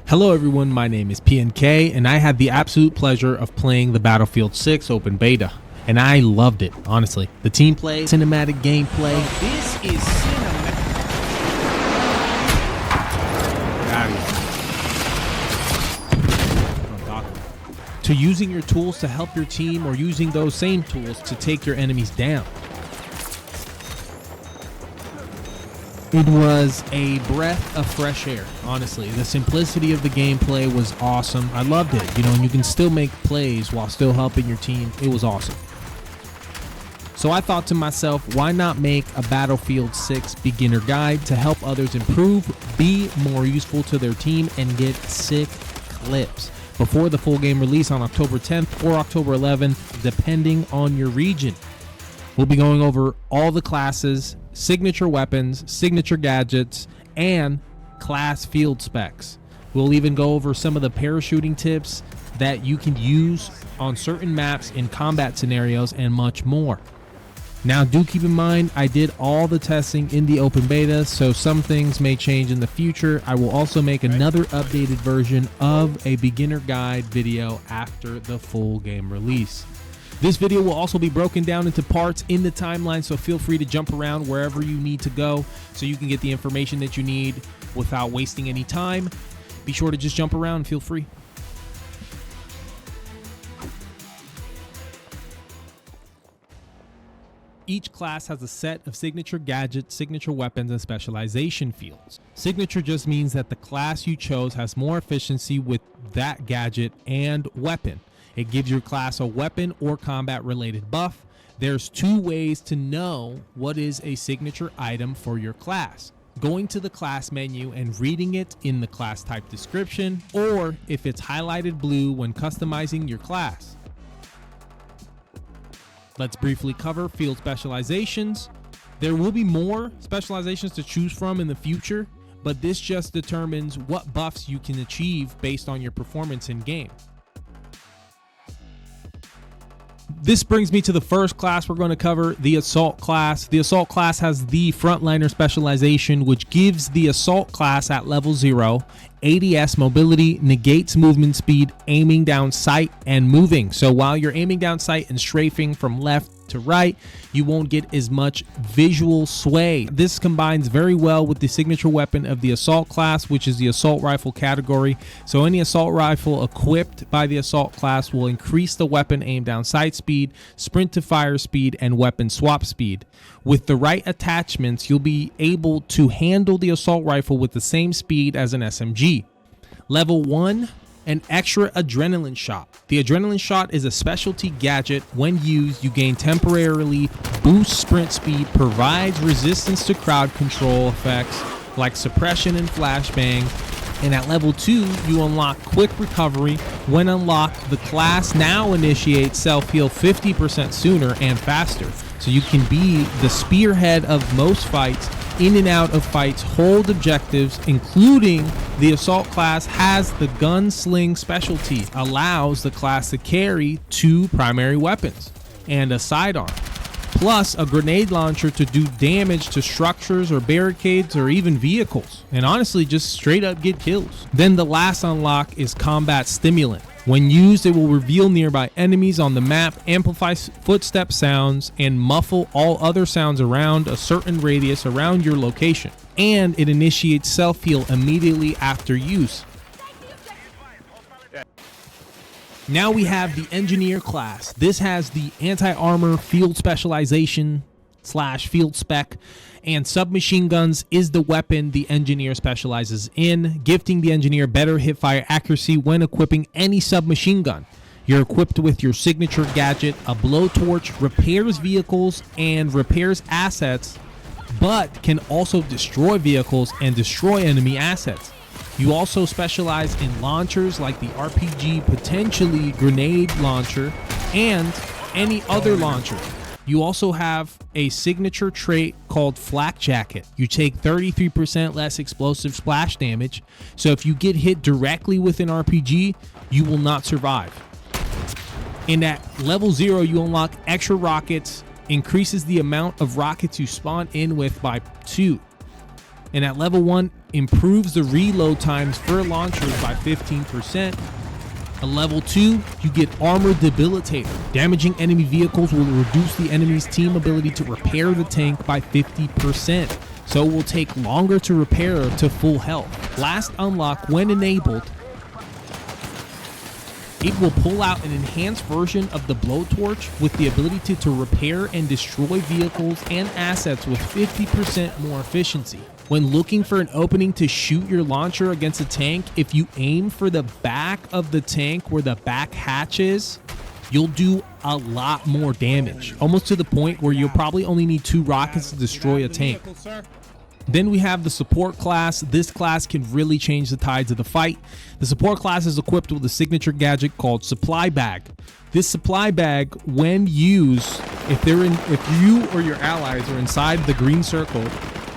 Hello everyone, my name is PNK and I had the absolute pleasure of playing the Battlefield 6 open beta. And I loved it, honestly. The team play, cinematic gameplay. This is cinematic. To using your tools to help your team or using those same tools to take your enemies down. It was a breath of fresh air, honestly. The simplicity of the gameplay was awesome. I loved it, and you can still make plays while still helping your team. It was awesome. So I thought to myself, why not make a Battlefield 6 beginner guide to help others improve, be more useful to their team, and get sick clips before the full game release on October 10th or October 11th, depending on your region. We'll be going over all the classes, signature weapons, signature gadgets, and class field specs. We'll even go over some of the parachuting tips that you can use on certain maps in combat scenarios and much more. Now, do keep in mind, I did all the testing in the open beta, so some things may change in the future. I will also make another updated version of a beginner guide video after the full game release. This video will also be broken down into parts in the timeline, so feel free to jump around wherever you need to go so you can get the information that you need without wasting any time. Be sure to just jump around and feel free. Each class has a set of signature gadgets, signature weapons, and specialization fields. Signature just means that the class you chose has more efficiency with that gadget and weapon. It gives your class a weapon or combat related buff. There's two ways to know what is a signature item for your class: going to the class menu and reading it in the class type description, or if it's highlighted blue when customizing your class. Let's briefly cover field specializations. There will be more specializations to choose from in the future, but this just determines what buffs you can achieve based on your performance in game. This brings me to the first class we're going to cover, the Assault class. The Assault class has the Frontliner specialization, which gives the Assault class at level 0 ADS mobility, negates movement speed, aiming down sight, and moving. So while you're aiming down sight and strafing from left to right, you won't get as much visual sway. This combines very well with the signature weapon of the Assault class, which is the Assault Rifle category. So any Assault Rifle equipped by the Assault class will increase the weapon aim down sight speed, sprint to fire speed, and weapon swap speed. With the right attachments, you'll be able to handle the Assault Rifle with the same speed as an SMG. Level 1, an extra adrenaline shot. The adrenaline shot is a specialty gadget. When used, you gain temporarily boost sprint speed, provides resistance to crowd control effects like suppression and flashbang. And at level 2, you unlock quick recovery. When unlocked, the class now initiates self-heal 50% sooner and faster. So you can be the spearhead of most fights, in and out of fights, hold objectives, including the Assault class has the gunsling specialty, allows the class to carry 2 primary weapons and a sidearm, plus a grenade launcher to do damage to structures or barricades or even vehicles, and honestly just straight up get kills. Then the last unlock is Combat Stimulant. When used, it will reveal nearby enemies on the map, amplify footstep sounds, and muffle all other sounds around a certain radius around your location. And it initiates self-heal immediately after use. Now we have the Engineer class. This has the anti-armor field specialization / field spec, and submachine guns is the weapon the Engineer specializes in, gifting the Engineer better hipfire accuracy when equipping any submachine gun. You're equipped with your signature gadget, a blowtorch, repairs vehicles and repairs assets, but can also destroy vehicles and destroy enemy assets. You also specialize in launchers like the RPG, potentially grenade launcher, and any other launcher. You also have a signature trait called Flak Jacket. You take 33% less explosive splash damage, so if you get hit directly with an RPG, you will not survive. And at level 0, you unlock extra rockets, increases the amount of rockets you spawn in with by 2. And at level 1, improves the reload times for launchers by 15%. At level 2, you get Armor Debilitator. Damaging enemy vehicles will reduce the enemy's team ability to repair the tank by 50%. So it will take longer to repair to full health. Last unlock, when enabled, it will pull out an enhanced version of the Blowtorch with the ability to repair and destroy vehicles and assets with 50% more efficiency. When looking for an opening to shoot your launcher against a tank, if you aim for the back of the tank where the back hatch is, you'll do a lot more damage, almost to the point where you'll probably only need 2 rockets to destroy a tank. Then we have the support class. This class can really change the tides of the fight. The support class is equipped with a signature gadget called Supply Bag. This supply bag, when used, if you or your allies are inside the green circle,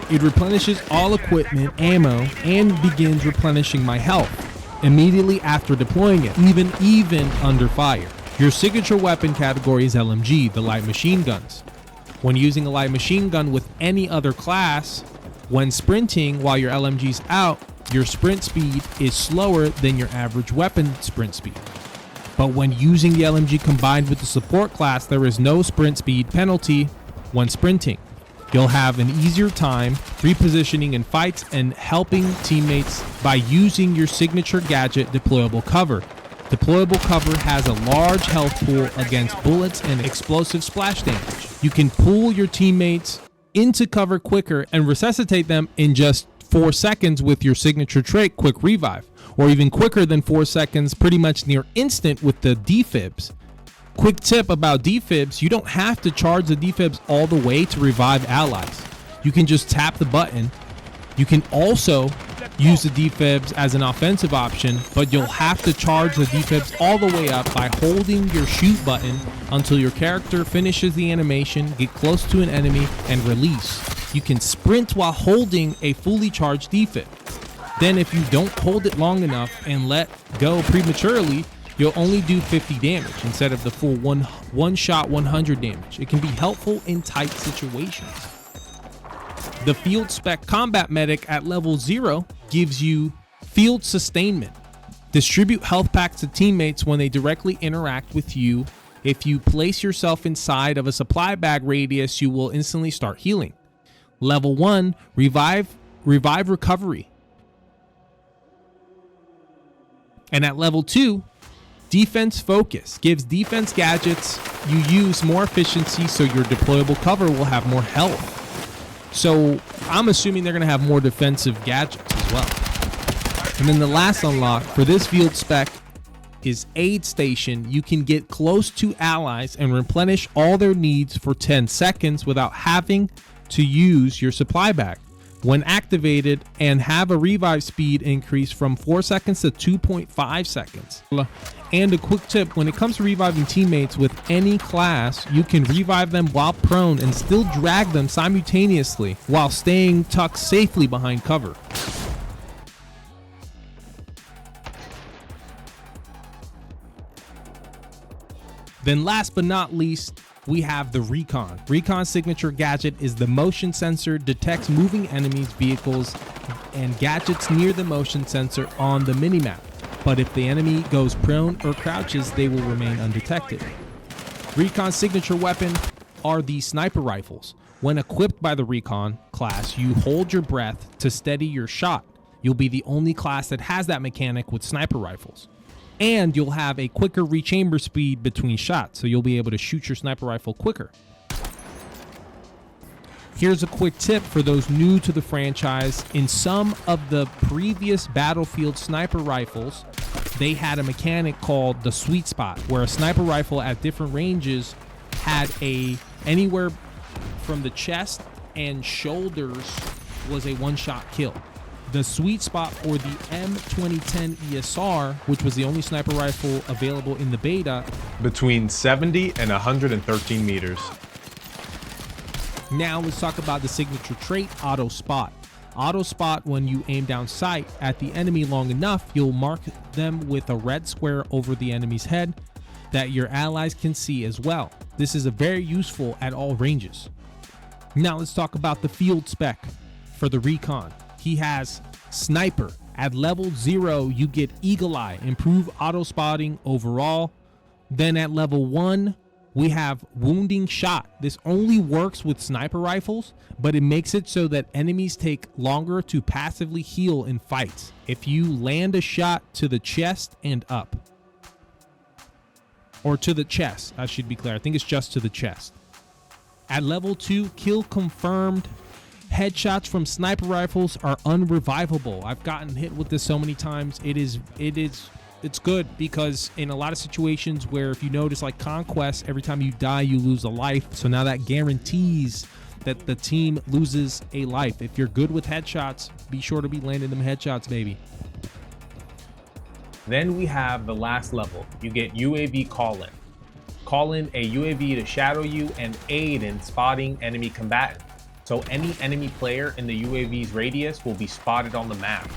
it replenishes all equipment, ammo, and begins replenishing my health immediately after deploying it, even under fire. Your signature weapon category is LMG, the light machine guns. When using a light machine gun with any other class, when sprinting while your LMG's out, your sprint speed is slower than your average weapon sprint speed. But when using the LMG combined with the support class, there is no sprint speed penalty when sprinting. You'll have an easier time repositioning in fights and helping teammates by using your signature gadget, Deployable Cover. Deployable Cover has a large health pool against bullets and explosive splash damage. You can pull your teammates into cover quicker and resuscitate them in just 4 seconds with your signature trait, Quick Revive, or even quicker than 4 seconds, pretty much near instant with the defibs. Quick tip about defibs, you don't have to charge the defibs all the way to revive allies. You can just tap the button. You can also use the defibs as an offensive option, but you'll have to charge the defibs all the way up by holding your shoot button until your character finishes the animation, get close to an enemy, and release. You can sprint while holding a fully charged defib. Then if you don't hold it long enough and let go prematurely, you'll only do 50 damage instead of the full one shot 100 damage. It can be helpful in tight situations. The Field Spec Combat Medic at level 0 gives you field sustainment. Distribute health packs to teammates when they directly interact with you. If you place yourself inside of a supply bag radius, you will instantly start healing. Level 1, Revive Recovery. And at level 2, Defense Focus gives defense gadgets you use more efficiency, so your deployable cover will have more health. So I'm assuming they're going to have more defensive gadgets as well. And then the last unlock for this field spec is Aid Station. You can get close to allies and replenish all their needs for 10 seconds without having to use your supply bag. When activated, and have a revive speed increase from 4 seconds to 2.5 seconds. And a quick tip, when it comes to reviving teammates with any class, you can revive them while prone and still drag them simultaneously while staying tucked safely behind cover. Then last but not least, we have the Recon. Recon's signature gadget is the motion sensor, detects moving enemies, vehicles, and gadgets near the motion sensor on the minimap. But if the enemy goes prone or crouches, they will remain undetected. Recon's signature weapon are the sniper rifles. When equipped by the Recon class, you hold your breath to steady your shot. You'll be the only class that has that mechanic with sniper rifles. And you'll have a quicker rechamber speed between shots, so you'll be able to shoot your sniper rifle quicker. Here's a quick tip for those new to the franchise. In some of the previous Battlefield sniper rifles, they had a mechanic called the sweet spot, where a sniper rifle at different ranges had anywhere from the chest and shoulders was a one-shot kill. The sweet spot for the M2010 ESR, which was the only sniper rifle available in the beta, between 70 and 113 meters. Now let's talk about the signature trait, Auto Spot. Auto Spot, when you aim down sight at the enemy long enough, you'll mark them with a red square over the enemy's head that your allies can see as well. This is very useful at all ranges. Now let's talk about the field spec for the Recon. he has Sniper. At level 0, you get Eagle Eye, improve auto spotting overall. Then at level 1, we have Wounding Shot. This only works with sniper rifles, but it makes it so that enemies take longer to passively heal in fights if you land a shot to the chest and up. Or to the chest, I should be clear. I think it's just to the chest. At level 2, kill confirmed. Headshots from sniper rifles are unrevivable. I've gotten hit with this so many times. It's good because in a lot of situations where, if you notice, like Conquest, every time you die you lose a life. So now that guarantees that the team loses a life. If you're good with headshots, be sure to be landing them headshots, baby. Then we have the last level. You get UAV call-in. Call in a UAV to shadow you and aid in spotting enemy combatants. So any enemy player in the UAV's radius will be spotted on the map.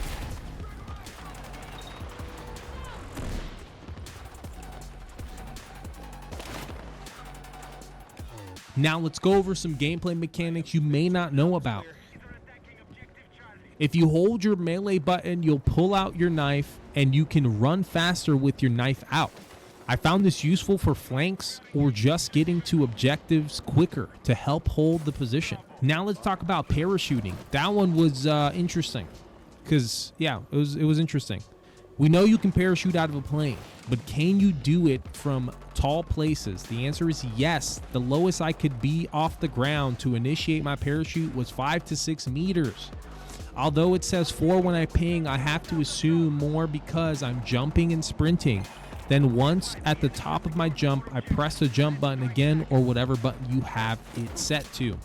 Now let's go over some gameplay mechanics you may not know about. If you hold your melee button, you'll pull out your knife and you can run faster with your knife out. I found this useful for flanks or just getting to objectives quicker to help hold the position. Now let's talk about parachuting. That one was interesting because, yeah, it was interesting. We know you can parachute out of a plane, but can you do it from tall places? The answer is yes. The lowest I could be off the ground to initiate my parachute was 5 to 6 meters. Although it says 4 when I ping, I have to assume more because I'm jumping and sprinting. Then once at the top of my jump, I press the jump button again or whatever button you have it set to.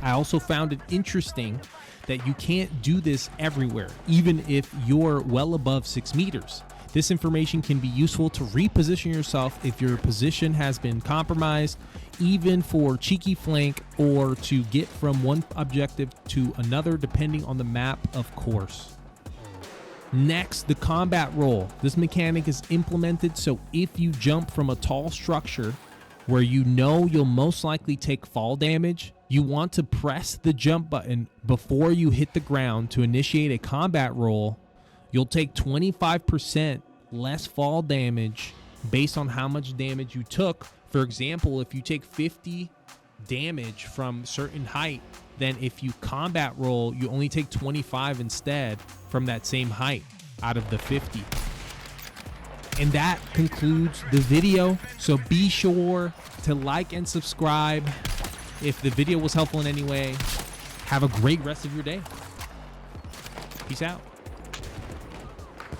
I also found it interesting that you can't do this everywhere, even if you're well above 6 meters. This information can be useful to reposition yourself if your position has been compromised, even for cheeky flank or to get from one objective to another depending on the map, of course. Next, the combat roll. This mechanic is implemented so if you jump from a tall structure where you know you'll most likely take fall damage, you want to press the jump button before you hit the ground to initiate a combat roll. You'll take 25% less fall damage based on how much damage you took. For example, if you take 50 damage from certain height, then if you combat roll, you only take 25 instead from that same height out of the 50. And that concludes the video. So be sure to like and subscribe if the video was helpful in any way. Have a great rest of your day. Peace out.